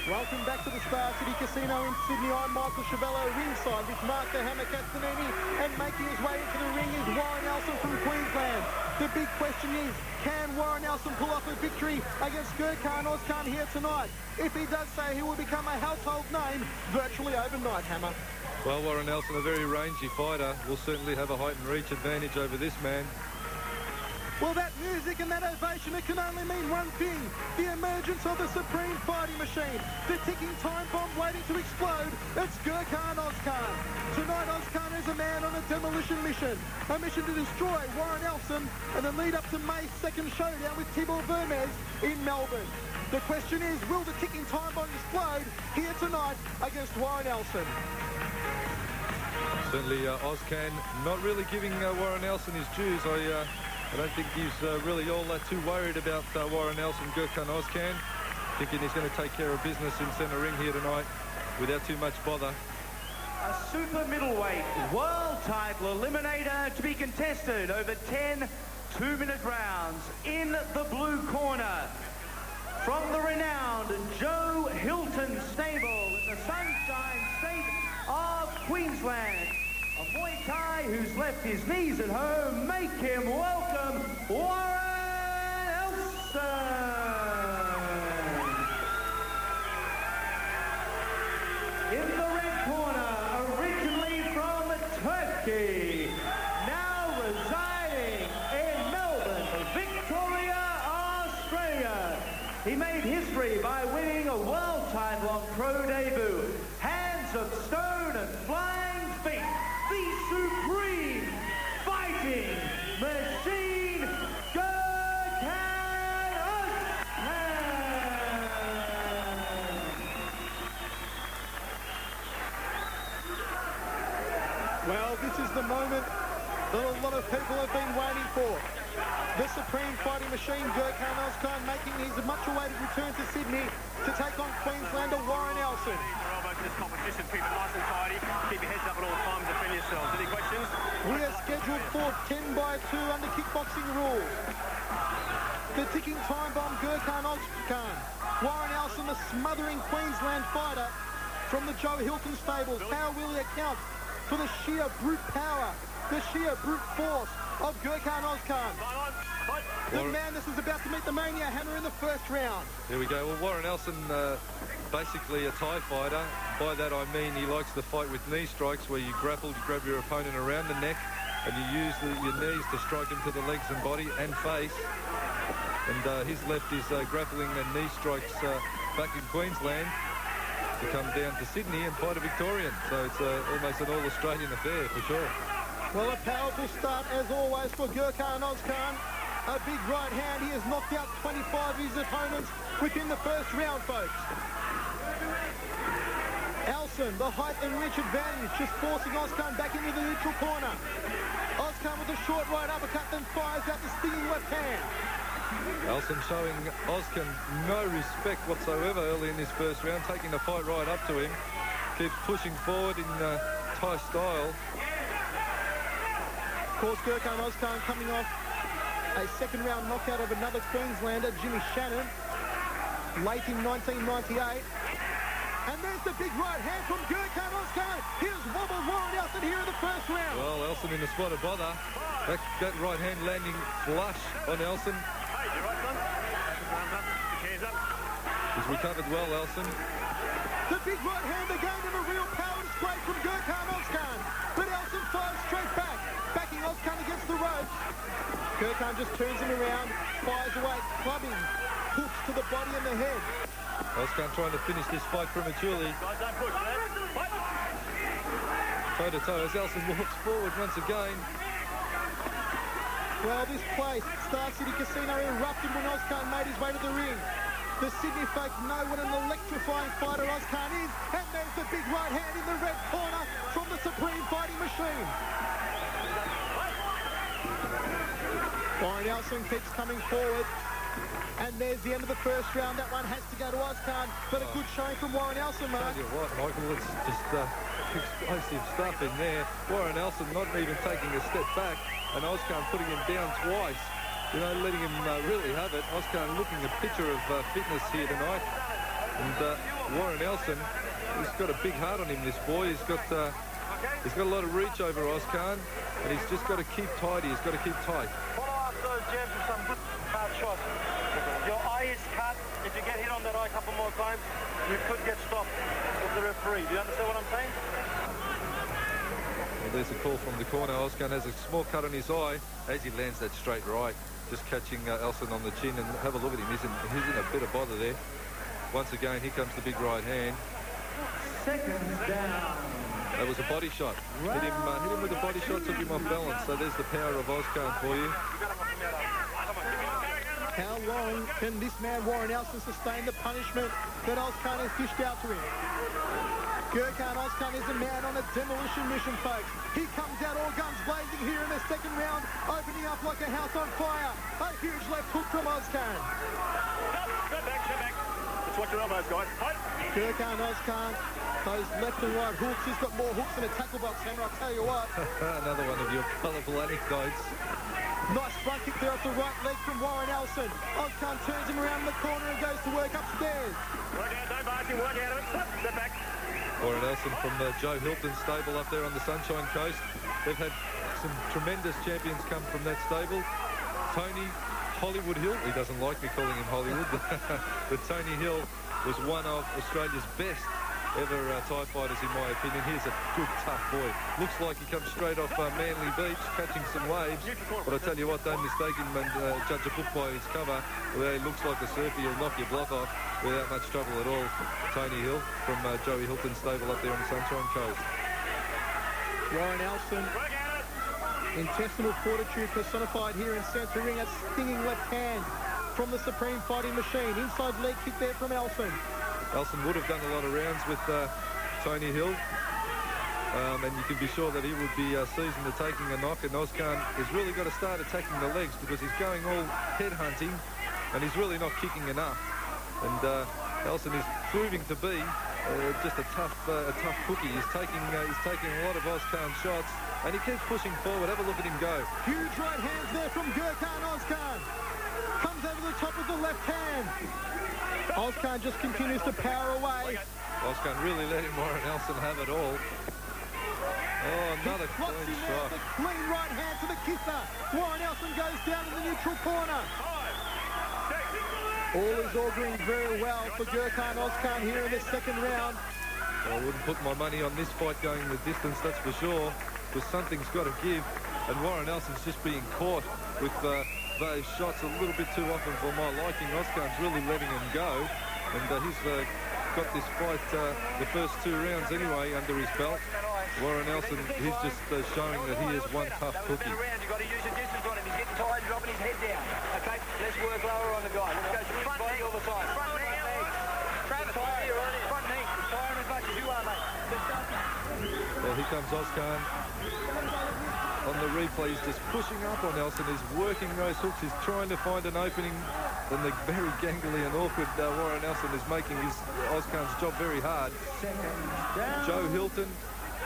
Welcome back to the Star City Casino in Sydney. I'm Michael Chavello ringside with Mark the Hammer Castanini, and making his way into the ring is Warren Elson from Queensland. The big question is, can Warren Elson pull off a victory against Gurkan Ozkan here tonight? If he does so, he will become a household name virtually overnight, Hammer. Well, Warren Elson, a very rangy fighter, will certainly have a height and reach advantage over this man. Well, that music and that ovation, it can only mean one thing: the emergence of the supreme fighting machine, the ticking time bomb waiting to explode. It's Gurkan Ozkan. Tonight, Ozkan is a man on a demolition mission, a mission to destroy Warren Elson and then lead up to May's second showdown with Tibor Vermes in Melbourne. The question is, will the ticking time bomb explode here tonight against Warren Elson? Certainly, Ozkan not really giving Warren Elson his dues. I don't think he's really all that too worried about Warren Elson, Gurkan Ozkan. Thinking he's going to take care of business in centre ring here tonight without too much bother. A super middleweight world title eliminator to be contested over 10 two-minute rounds. In the blue corner, from the renowned Joe Hilton stable in the Sunshine State of Queensland, a Muay Thai who's left his knees at home. Make him welcome Warren Elson. In the red corner, originally from Turkey, now residing in Melbourne, Victoria, Australia. He made history by winning a world title on pro debut. Hands of stone and flying feet. The supreme fighting machine, Gurkan Ozkan. Well, this is the moment that a lot of people have been waiting for. The supreme fighting machine, Gurkan Ozkan, making his much-awaited return to Sydney to take on Queenslander Warren Elson. This competition, keep it nice and tidy, keep your heads up at all times, defend yourselves. Any questions? We are scheduled for 10-by-2 under kickboxing rules. The ticking time bomb, Gurkan Ozkan. Warren Elson, the smothering Queensland fighter from the Joe Hilton stables. How will he account for the sheer brute power, the sheer brute force of Gurkan Ozkan? The madness is about to meet the mania hammer in the first round. Here we go. Well, Warren Elson, basically a Thai fighter. By that I mean he likes to fight with knee strikes, where you grapple, you grab your opponent around the neck, and you use your knees to strike him to the legs and body and face. And his left is grappling and knee strikes back in Queensland to come down to Sydney and fight a Victorian. So it's almost an all-Australian affair for sure. Well, a powerful start as always for Gurkan Ozkan. A big right hand. He has knocked out 25 of his opponents within the first round, folks. Elson, the height and reach advantage, just forcing Ozkan back into the neutral corner. Ozkan with a short right uppercut, then fires out the stinging left hand. Elson showing Ozkan no respect whatsoever early in this first round, taking the fight right up to him. Keeps pushing forward in Thai style. Of course, Gurkan Ozkan coming off a second round knockout of another Queenslander, Jimmy Shannon, late in 1998. And there's the big right hand from Gurkan Ozkan. Here's wobble Warren Elson here in the first round. Well, Elson in the spot of bother. That right hand landing flush on Elson. Hey, you right, son? Hands up. He's recovered well, Elson. The big right hand again, and a real power display from Gurkan Ozkan. But Elson fires straight back, backing Ozkan against the ropes. Gurkan just turns him around, fires away, clubbing, hooks to the body and the head. Ozkan trying to finish this fight prematurely. Guys, don't push, man. Fight. Toe-to-toe as Elson walks forward once again. Well, this place, Star City Casino, erupted when Ozkan made his way to the ring. The Sydney folk know what an electrifying fighter Ozkan is, and there's the big right hand in the red corner from the supreme fighting machine. Warren Elson keeps coming forward. And there's the end of the first round. That one has to go to Ozkan, but a good showing from Warren Elson, Mark. Tell you what, Michael, it's just explosive stuff in there. Warren Elson not even taking a step back, and Ozkan putting him down twice. You know, letting him really have it. Ozkan looking a picture of fitness here tonight. And Warren Elson, he's got a big heart on him, this boy. He's got a lot of reach over Ozkan, and he's just got to keep tidy. He's got to keep tight. Follow up those jabs with some good hard shots. Your eye is cut. If you get hit on that eye a couple more times, you could get stopped with the referee. Do you understand what I'm saying? Well, there's a call from the corner. Ozkan has a small cut on his eye as he lands that straight right. Just catching Elson on the chin, and have a look at him. He's in a bit of bother there. Once again, here comes the big right hand. Seconds down. That was a body shot. Hit him with a body shot, took him off balance. So there's the power of Ozkan for you. How long can this man, Warren Elson, sustain the punishment that Ozkan has dished out to him? Gurkan Ozkan is a man on a demolition mission, folks. He comes out all guns blazing here in the second round, opening up like a house on fire. A huge left hook from Ozkan. Go back. Let's watch your elbows, guys. Gurkan Ozkan, those left and right hooks. He's got more hooks than a tackle box hammer, I'll tell you what. Another one of your colourful anecdotes. Nice front kick there off the right leg from Warren Elson. Ozkan turns him around the corner and goes to work upstairs. Work out, don't barge him, work out of it. Step back. Warren Elson from Joe Hilton's stable up there on the Sunshine Coast. They've had some tremendous champions come from that stable. Tony Hollywood Hill, he doesn't like me calling him Hollywood, but Tony Hill was one of Australia's best ever Thai fighters, in my opinion. Here's a good, tough boy. Looks like he comes straight off Manly Beach, catching some waves. But I tell you what, don't mistake him and judge a book by his cover. Well, he looks like a surfer. He'll knock your block off without much trouble at all. Tony Hill from Joey Hilton's stable up there on the Sunshine Coast. Warren Elson, intestinal fortitude personified here in centre ring. A stinging left hand from the Supreme Fighting Machine. Inside leg kick there from Elson. Elson would have done a lot of rounds with Tony Hill, and you can be sure that he would be seasoned to taking a knock, and Ozkan has really got to start attacking the legs because he's going all head hunting and he's really not kicking enough. And Elson is proving to be just a tough cookie. He's taking a lot of Ozkan shots, and he keeps pushing forward. Have a look at him go. Huge right hands there from Gurkan Ozkan. Comes over the top of the left hand. Ozkan just continues to power away. Ozkan really letting Warren Elson have it all. Oh, another clean shot. The clean right hand to the kisser. Warren Elson goes down in the neutral corner. All is auguring very well for Gurkan Ozkan here in the second round. Well, I wouldn't put my money on this fight going the distance, that's for sure, because something's got to give. And Warren Elson's just being caught with those shots a little bit too often for my liking. Ozkan's really letting him go, and he's got this fight, the first 2 rounds anyway, under his belt. Warren Elson, he's just showing that he is one tough cookie. You've got to use your distance on him. He's getting tired and dropping his head down. Okay, let's work lower on the guy. Let's go to front knee all the time. Front knee. Travis, front knee. Tire him as much as you are, mate. Well, here comes Ozkan. On the replay, he's just pushing up on Elson. He's working those hooks. He's trying to find an opening. And the very gangly and awkward Warren Elson is making Ozkan's job very hard. Joe Hilton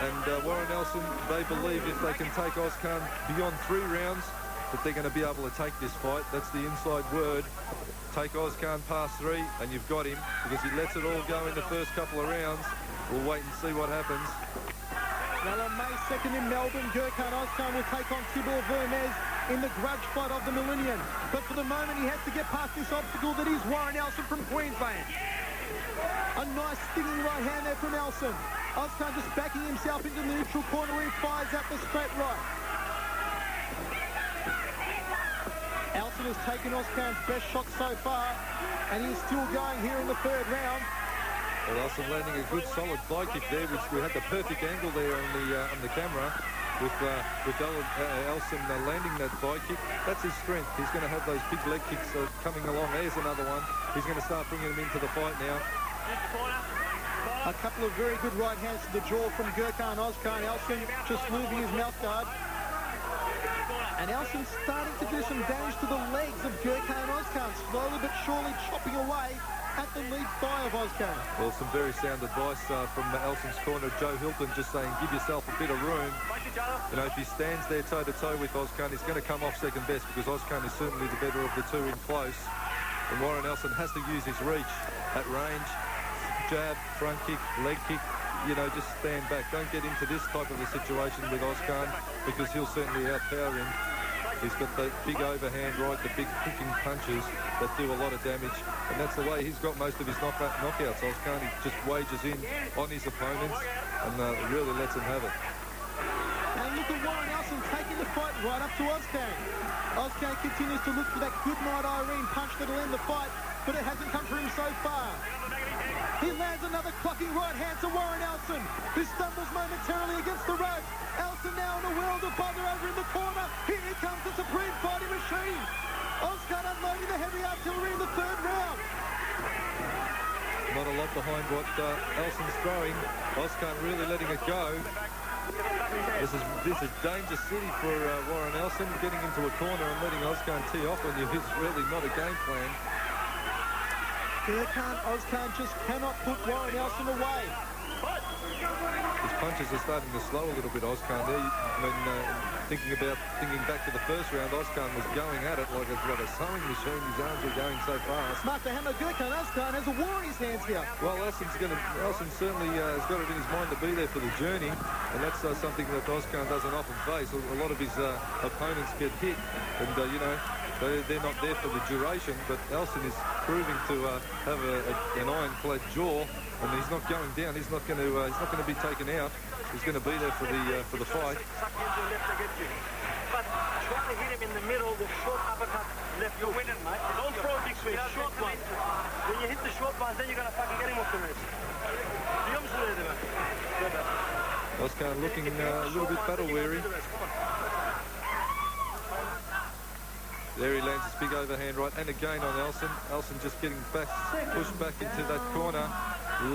and Warren Elson, they believe if they can take Ozkan beyond 3 rounds, that they're going to be able to take this fight. That's the inside word. Take Ozkan past 3, and you've got him, because he lets it all go in the first couple of rounds. We'll wait and see what happens. Now on May 2nd in Melbourne, Gurkan Ozkan will take on Tibor Vermes in the grudge fight of the millennium. But for the moment, he has to get past this obstacle that is Warren Elson from Queensland. A nice stinging right hand there from Elson. Ozkan just backing himself into the neutral corner where he fires out the straight right. Elson has taken Ozkan's best shot so far, and he's still going here in the 3rd round. Well, Elson landing a good solid thigh kick there, which we had the perfect angle there on the camera with Elson landing that thigh kick. That's his strength. He's going to have those big leg kicks coming along. There's another one. He's going to start bringing them into the fight now. A couple of very good right hands to the jaw from Gurkan Ozkan. Elson just moving his mouth guard. And Elson's starting to do some damage to the legs of Gurkan Ozkan, slowly but surely chopping away at the lead thigh of Ozkan. Well, some very sound advice from Elson's corner. Joe Hilton just saying, give yourself a bit of room. You know, if he stands there toe-to-toe with Ozkan, he's going to come off second best, because Ozkan is certainly the better of the 2 in close. And Warren Elson has to use his reach at range, jab, front kick, leg kick, you know, just stand back. Don't get into this type of a situation with Ozkan because he'll certainly outpower him. He's got the big overhand right, the big kicking punches that do a lot of damage. And that's the way he's got most of his knockouts, Ozkan. He just wages in on his opponents and really lets them have it. And look at Warren Elson taking the fight right up to Ozkan. Ozkan continues to look for that good night Irene punch that'll end the fight, but it hasn't come for him so far. He lands another clocking right hand to Warren Elson, who stumbles momentarily against the rope. Elson now in a world of bother over in the corner. Here comes the supreme fighting machine. Ozkan unloading the heavy artillery in the third round. Not a lot behind what Elson's throwing. Ozkan really letting it go. This is danger city for Warren Elson. Getting into a corner and letting Ozkan tee off on you is really not a game plan. Gurkan Ozkan just cannot put Warren Elson away. His punches are starting to slow a little bit, Ozkan there. When thinking back to the first round, Ozkan was going at it like a sewing machine. His arms were going so fast. Master Hammer, Gurkan Ozkan has a war in his hands here. Well, Elson certainly has got it in his mind to be there for the journey, and that's something that Ozkan doesn't often face. A lot of his opponents get hit, and you know, they're not there for the duration. But Elson is proving to have an ironclad jaw, and he's not going down. He's not going to be taken out. He's going to be there for the fight. But try to hit him in the middle, the short uppercut left. You're winning, mate. Don't throw big swings, short ones. When you hit the short ones, then you're going to fucking get him off the wrist. Ozkan looking a little bit battle weary. There he lands his big overhand right, and again on Elson. Elson just getting pushed back into that corner,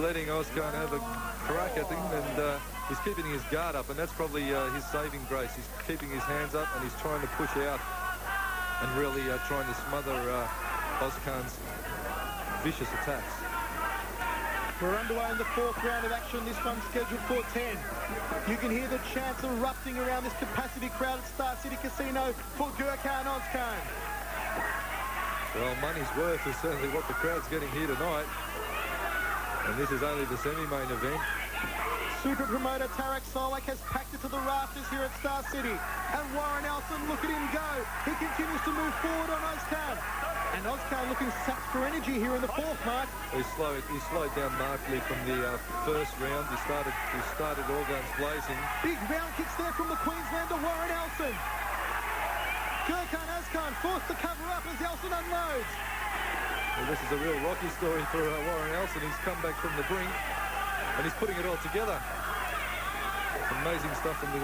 letting Ozkan have a crack at him, and he's keeping his guard up, and that's probably his saving grace. He's keeping his hands up, and he's trying to push out and really trying to smother Ozkan's vicious attacks. We're underway in the fourth round of action. This one's scheduled for 10. You can hear the chants erupting around this capacity crowd at Star City Casino for Gurkan Ozkan. Well, money's worth is certainly what the crowd's getting here tonight. And this is only the semi-main event. Super promoter Tarek Solak has packed it to the rafters here at Star City. And Warren Elson, look at him go. He continues to move forward on Ozkan. And Ozkan looking sapped for energy here in the fourth, Mark. He slowed down markedly from the first round. He started all guns blazing. Big round kicks there from the Queenslander Warren Elson. Gurkan Ozkan forced to cover up as Elson unloads. Well, this is a real rocky story for Warren Elson. He's come back from the brink and he's putting it all together. Amazing stuff from the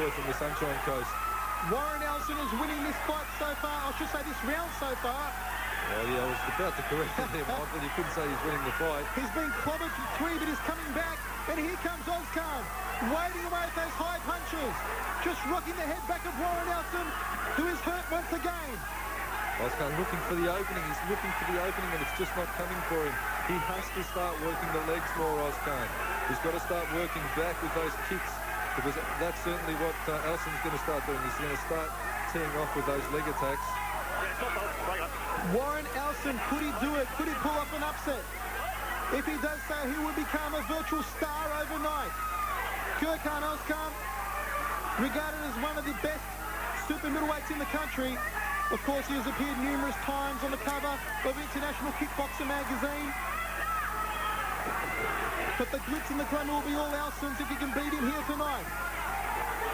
boy from the Sunshine Coast. Warren Elson is winning this fight so far. I should say this round so far. Well, yeah, I was about to correct him there, Michael. You couldn't say he's winning the fight. He's been clobbered for 3, but he's coming back. And here comes Ozkan, wading away with those high punches. Just rocking the head back of Warren Elson, who is hurt once again. Ozkan looking for the opening. He's looking for the opening, and it's just not coming for him. He has to start working the legs more, Ozkan. He's got to start working back with those kicks, because that's certainly what Elson's going to start doing. He's going to start teeing off with those leg attacks. Warren Elson, could he do it? Could he pull off an upset? If he does so, he will become a virtual star overnight. Gurkan Ozkan, regarded as one of the best super middleweights in the country. Of course, he has appeared numerous times on the cover of International Kickboxer magazine. But the glitz and the glamour will be all Elson's if he can beat him here tonight.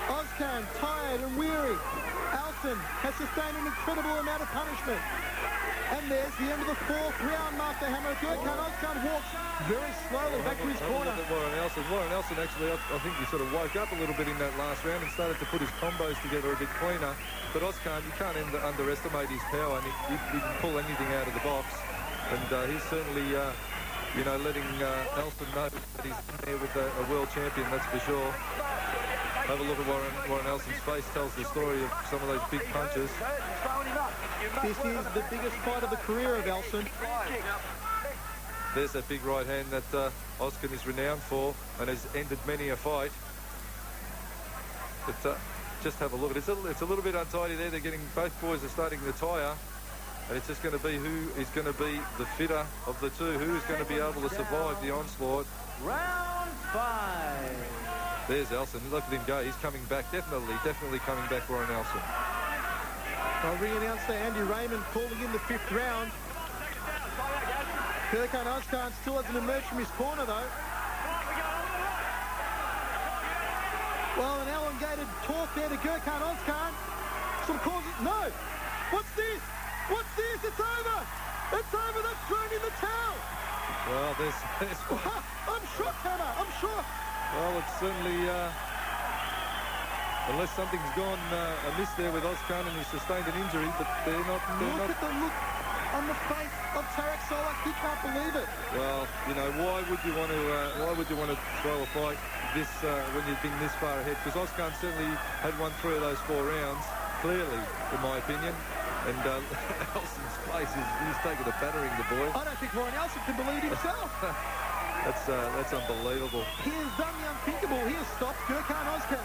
Ozkan, tired and weary. Elson has sustained an incredible amount of punishment. And there's the end of the fourth round, Master Hammer. Gurkan Ozkan walks very slowly back to his corner. Warren Elson actually, I think he sort of woke up a little bit in that last round and started to put his combos together a bit cleaner. But Ozkan, you can't underestimate his power, and he can pull anything out of the box. And he's certainly, you know, letting Elson know that he's in there with a world champion, that's for sure. Have a look at Warren Elson's face, tells the story of some of those big punches. This is the biggest fight of the career of Elson. There's that big right hand that Ozkan is renowned for and has ended many a fight. But just have a look. It's a little bit untidy there. Both boys are starting to tire. And it's just going to be who is going to be the fitter of the two, who is going to be able to survive the onslaught. Round 5. There's Elson. Look at him go. He's coming back. Definitely coming back, Warren Elson. Well, ring announcer Andy Raymond calling in the 5th round. Gurkan Ozkan still hasn't emerged from his corner, though. Well, an elongated talk there to Gurkan Ozkan. Some calls it. No! What's this? What's this? It's over! It's over! They've thrown in the towel! Well, there's I'm shocked, Hammer. I'm shocked. well, it's certainly, unless something's gone amiss there with Ozkan and he's sustained an injury, but they're not. Look at the look on the face of Tarek Solak. He can't believe it. Well, you know, why would you want to throw a fight this when you've been this far ahead? Because Ozkan certainly had won 3 of those 4 rounds, clearly, in my opinion. And Elson's face he's taken a battering, the boy. I don't think Warren Elson can believe himself. That's unbelievable. He has done the unthinkable. He has stopped Gurkan Ozkan.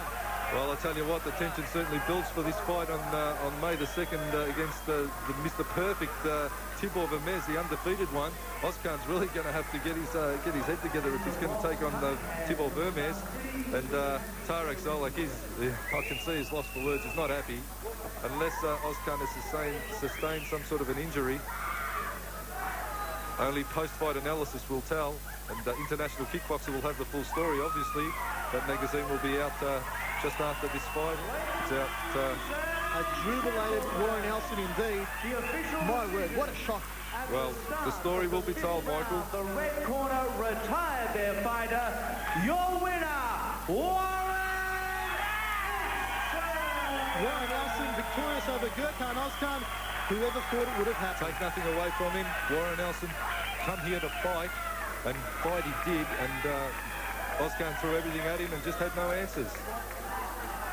Well, I tell you what, the tension certainly builds for this fight on May the 2nd against the Mr. Perfect Tibor Vermes, the undefeated one. Ozkan's really going to have to get his head together if he's going to take on Tibor Vermes. And Tarek Solak I can see he's lost for words. He's not happy unless Ozkan has sustained some sort of an injury. Only post-fight analysis will tell, and International Kickboxer will have the full story. Obviously, that magazine will be out just after this fight. It's out. A jubilated Warren Elson indeed. My word, what a shock. Well, the story will be told, Michael. The red corner retired their fighter. Your winner, Warren Elson. Warren Elson victorious over Gurkan Ozkan. Whoever thought it would have happened. Take nothing away from him. Warren Elson come here to fight, and fight he did, and Ozkan threw everything at him and just had no answers.